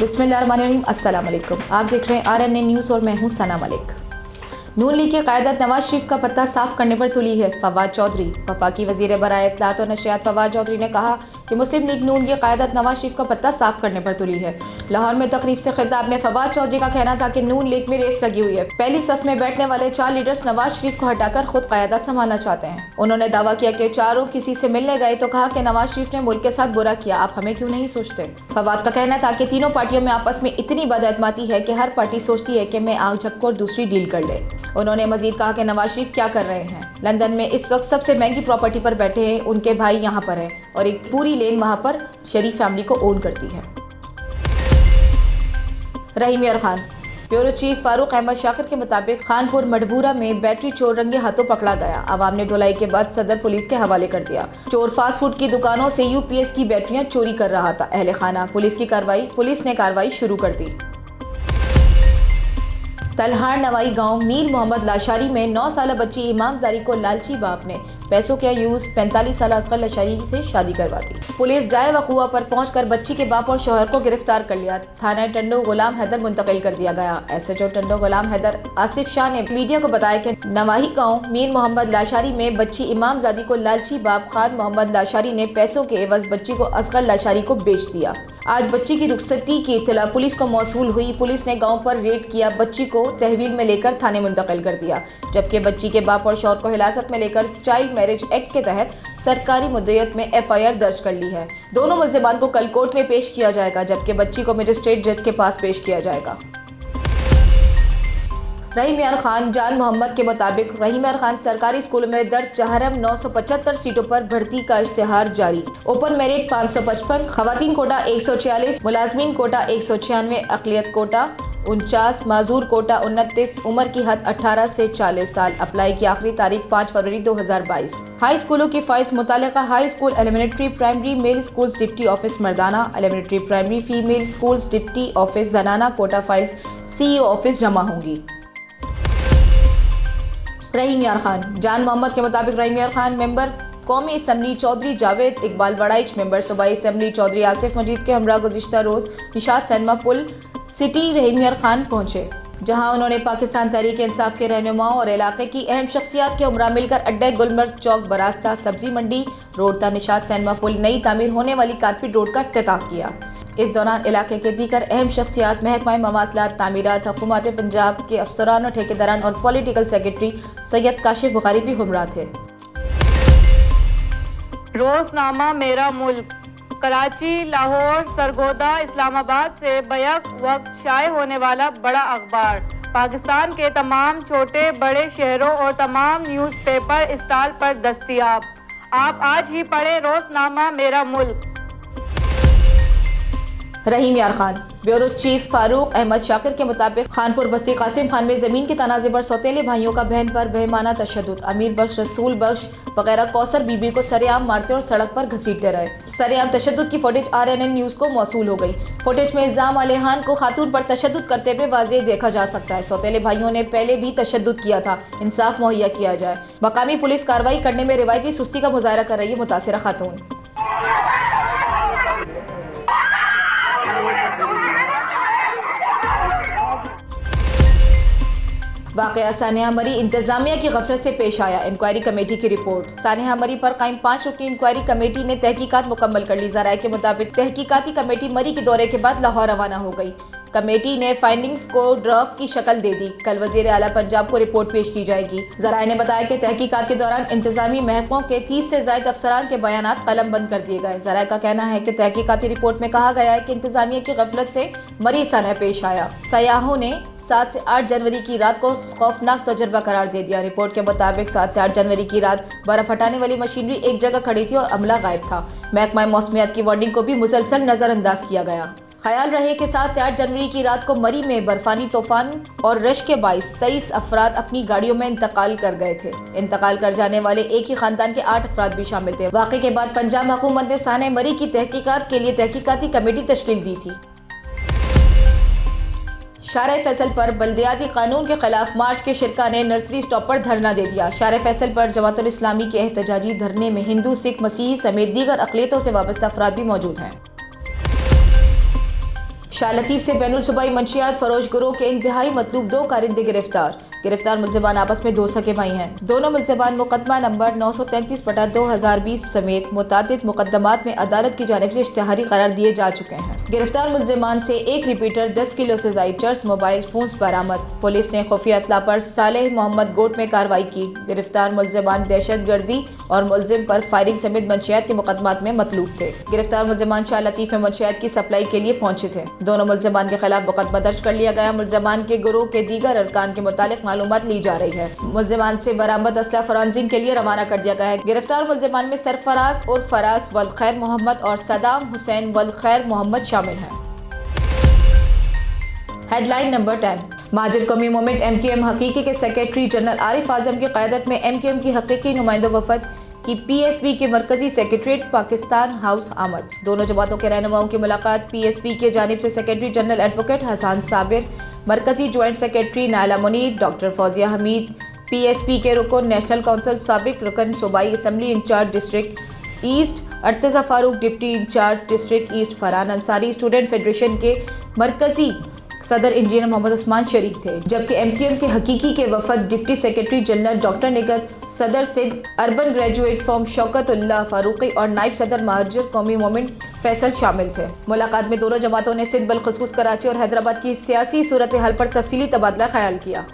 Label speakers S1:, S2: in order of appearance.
S1: बिस्मिल्लाहिर्रहमानिर्रहीम। अस्सलाम वालेकुम। आप देख रहे हैं RNA न्यूज़ और मैं हूं सना मलिक। नून लीग की क़यादत नवाज शरीफ का पत्ता साफ करने पर तुली है। फवाद चौधरी। वफाकी वज़ीर बराए इत्तलात और नशियात फवाद चौधरी ने कहा कि मुस्लिम लीग नून की क़यादत नवाज शरीफ का पत्ता साफ करने पर तुली है। लाहौर में तकरीब से खिताब में फवाद चौधरी का कहना था कि नून लीग में रेस लगी हुई है। पहली सफ में बैठने वाले 4 लीडर्स नवाज शरीफ को हटाकर खुद क़यादत संभालना चाहते हैं। उन्होंने दावा किया कि चारों किसी से मिलने गए तो कहा कि नवाज शरीफ ने मुल्क के साथ बुरा किया, आप हमें क्यों नहीं सोचते। फवाद का कहना था कि तीनों पार्टियों में आपस में इतनी बदअतमाती है कि हर पार्टी सोचती है कि मैं आग झपको और दूसरी डील कर ले। उन्होंने मजीद कहा कि नवाज शरीफ क्या कर रहे हैं। लंदन में इस वक्त सबसे महंगी प्रॉपर्टी पर बैठे हैं, उनके भाई यहाँ पर है और एक पूरी लेन वहाँ पर शरीफ फैमिली को ओन करती है। रहीम यार खान। ब्यूरो चीफ फारूक अहमद शाकिर के मुताबिक खानपुर मडबूरा में बैटरी चोर रंगे हाथों पकड़ा गया। आवाम ने धुलाई के बाद सदर पुलिस के हवाले कर दिया। चोर फास्ट फूड की दुकानों से UPS की बैटरियां चोरी कर रहा था। अहले खाना। पुलिस ने कार्रवाई शुरू कर दी। तलहार नवाई गांव मीर मोहम्मद लाशारी में 9 साल बच्ची इमाम जारी को लालची बाप ने पैसों के यूज 45 साल असगर लाशारी से शादी करवा दी। पुलिस जाए वक़ुआ पर पहुंचकर बच्ची के बाप और शौहर को गिरफ्तार कर लिया। थाना टंडो गुलाम हैदर मुंतकिल कर दिया गया। SHO टंडो गुलाम हैदर आसिफ शाह ने मीडिया को बताया कि नवाही गाँव मीर मोहम्मद लाशारी में बच्ची इमाम जादी को लालची बाप खान मोहम्मद लाशारी ने पैसों के एवज बच्ची को असगर लाशारी को बेच दिया। आज बच्ची की रुखसती की इत्तला पुलिस को मौसूल हुई। पुलिस ने गाँव पर रेड किया, बच्ची को तहवील में लेकर थाने मुंतकिल कर दिया, जबकि बच्ची के बाप और शौहर को हिरासत में लेकर चाइल्ड मैरिज एक्ट के तहत सरकारी मुद्दत में FIR दर्ज कर ली है। दोनों मुल्जिमान को कल कोर्ट में पेश किया जाएगा, जबकि बच्ची को मजिस्ट्रेट जज के पास पेश किया जाएगा। रहीम यार खान। जान मोहम्मद के मुताबिक रहीम यार खान सरकारी स्कूलों में दर्ज चहरम 975 सीटों पर भर्ती का इश्तिहार जारी। ओपन मेरिट 555, खवातीन कोटा 146, मुलाजमीन कोटा 196, अक़लियत कोटा 49, माजूर कोटा 29, उम्र की हद 18 से 40 साल। अप्लाई की आखिरी तारीख 5 फरवरी 2022। हाई स्कूलों की फ़ाइज मुतालिका high school elementary primary male schools deputy office मर्दाना, elementary primary female schools deputy office जनाना कोटा फाइल्स CEO ऑफिस जमा होंगी। रहीम यार खान। जान मोहम्मद के मुताबिक रहीम यार खान मेंबर कौमी असम्बली चौधरी जावेद इकबाल वड़ाइच, मेंबर सूबाई असम्बली चौधरी आसिफ मजीद के हमरा गुज़िश्ता रोज़ निशात सैनमा पुल सिटी रहीम यार खान पहुँचे, जहां उन्होंने पाकिस्तान तहरीक इंसाफ के रहनुमाओं और इलाके की अहम शख्सियात के उमरा मिलकर अड्डे गुलमर्ग चौक बरास्ता सब्जी मंडी रोड ता निशात सैनमा पुल नई तामीर होने वाली कारपेट रोड का इफ्तिताह किया। इस दौरान इलाके के दीगर अहम शख्सियात महकमा मवासलात तामीरात हुकूमत पंजाब के अफसरान और ठेकेदारान और पॉलिटिकल सेक्रेटरी सैयद काशिफ बुखारी भी हमरा थे।
S2: रोज़नामा मेरा मुल्क। कराची, लाहौर, सरगोदा, इस्लामाबाद से बैक वक्त शाये होने वाला बड़ा अखबार पाकिस्तान के तमाम छोटे बड़े शहरों और तमाम न्यूज़पेपर स्टॉल पर दस्तयाब। आप आज ही पढ़े रोज़नामा मेरा मुल्क।
S1: रहीम यार खान। ब्यूरो चीफ फारूक अहमद शाकिर के मुताबिक खानपुर बस्ती कासिम खान में ज़मीन के तनाज़े पर सौतेले भाइयों का बहन पर बेहमाना तशद्दुद। अमीर बख्श, रसूल बख्श वगैरह कौसर बीबी को सरेआम मारते और सड़क पर घसीटते रहे। सरेआम तशद्दुद की फुटेज RNA न्यूज़ को मौसूल हो गई। फुटेज में इल्ज़ाम आलेहान को खातून पर तशद्दुद करते हुए वाज़ेह देखा जा सकता है। सौतेले भाइयों ने पहले भी तशद्दुद किया था, इंसाफ मुहैया किया जाए। मकामी पुलिस कार्रवाई करने में रिवायती सुस्ती का मुजाहरा कर रही है मुतासिरा खातून। वाक़या सानिया मरी इंतजामिया की गफलत से पेश आया। इंक्वायरी कमेटी की रिपोर्ट। सानिया मरी पर कायम 5 रुकनी इंक्वायरी कमेटी ने तहकीकात मुकम्मल कर ली। ज़राए के मुताबिक तहकीकाती कमेटी मरी के दौरे के बाद लाहौर रवाना हो गई। कमेटी ने फाइंडिंग्स को ड्राफ्ट की शक्ल दे दी। कल वज़ीर आला पंजाब को रिपोर्ट पेश की जाएगी। ज़राए ने बताया कि तहकीकात के दौरान इंतजामी महकमों के 30 से ज़ायद अफसरान के बयानात कलम बंद कर दिए गए। ज़राए का कहना है कि तहकीकाती रिपोर्ट में कहा गया है कि इंतजामिया की गफलत से मरी सानिया पेश आया। सयाहों ने 7 से 8 जनवरी की रात को खौफनाक तजुर्बा करार दे दिया। रिपोर्ट के मुताबिक 7 से 8 जनवरी की रात बर्फ हटाने वाली मशीनरी एक जगह खड़ी थी और अमला गायब था। महकमा मौसमियात की वार्निंग को भी मुसलसल नजरअंदाज किया गया। ख्याल रहे कि 7 से 8 जनवरी की रात को मरी में बर्फानी तूफान और रश के बाइस 23 अफराद अपनी गाड़ियों में इंतकाल कर गए थे। इंतकाल कर जाने वाले एक ही खानदान के 8 अफराद भी शामिल थे। वाक़े के बाद पंजाब हुकूमत ने सानिया मरी की तहकीकात के लिए तहकीकाती कमेटी तश्कील दी थी। शारे फैसल पर बल्दियाती कानून के खिलाफ मार्च के शिरका ने नर्सरी स्टॉप पर धरना दे दिया। शारे फैसल पर जमातुल इस्लामी के एहतजाजी धरने में हिंदू, सिख, मसीही समेत दीगर अक़लियतों से वाबस्ता अफराद भी मौजूद हैं। शाह लतीफ से बैनुल सूबाई मंशियात फरोश गिरोह के इंतहाई मतलूब 2 कारिंदे गिरफ्तार। गिरफ्तार मुलजिमान आपस में 2 सगे भाई हैं। दोनों मुलजिमान मुकदमा नंबर 933/2020 समेत मुतादिद मुकदमात में अदालत की जानिब से इश्तिहारी करार दिए जा चुके हैं। गिरफ्तार मुलजिमान से 1 रिपीटर 10 किलो से ज़ायद चर्स मोबाइल फोन्स बरामद। पुलिस ने खुफिया इत्तला पर सालेह मोहम्मद गोट में कार्रवाई की। गिरफ्तार मुलजिमान दहशतगर्दी और मुलजिम पर फायरिंग समेत मंशियात के मुकदमात में मतलूब थे। गिरफ्तार मुलजिमान शाह लतीफ में मंशियात की सप्लाई के लिए पहुंचे थे। दोनों मुलजिमान के खिलाफ मुकदमा दर्ज कर लिया गया। मुलजिमान के गिरोह के दीगर अरकान के मुतालिक मालूमात ली जा रही है। मुलजिमान से बरामद असला फॉरेंसिक के लिए रवाना कर दिया गया है। गिरफ्तार मुलजिमान में सरफराज और फराज वल खैर मोहम्मद और सदाम हुसैन वल खैर मोहम्मद शामिल हैं। Headline number 10। माजिद कौमी मूवमेंट MQM हकीकी के सेक्रेटरी जनरल आरिफ आजम की क़यादत में MQM की हकीकी नुमाइंदा वफद की PSP के मरकजी सेक्रेटरीट पाकिस्तान हाउस आमद। दोनों जमातों के रहनुमाओं की मुलाकात। PSP के जानिब से secretary general advocate Hasan Sabir, मरकजी joint secretary Naila Munir, doctor Fauzia Hameed, PSP के रुकन नेशनल काउंसिल साबिक रुकन सूबाई assembly in charge district east Irtaza Farooq, deputy in charge district east Farhan Ansari, student federation के मरकजी सदर इंजीनियर मोहम्मद उस्मान शरीक थे। जबकि MQM के हकीकी के वफद deputy secretary general doctor Nighat, सदर Sindh urban graduate forum Shaukatullah Farooqi और नायब सदर महाजर कौमी मूवमेंट फैसल शामिल थे। मुलाकात में दोनों जमातों ने सिंध, बलखसूस कराची और हैदराबाद की सियासी सूरत हाल पर तफसीली तबादला ख्याल किया।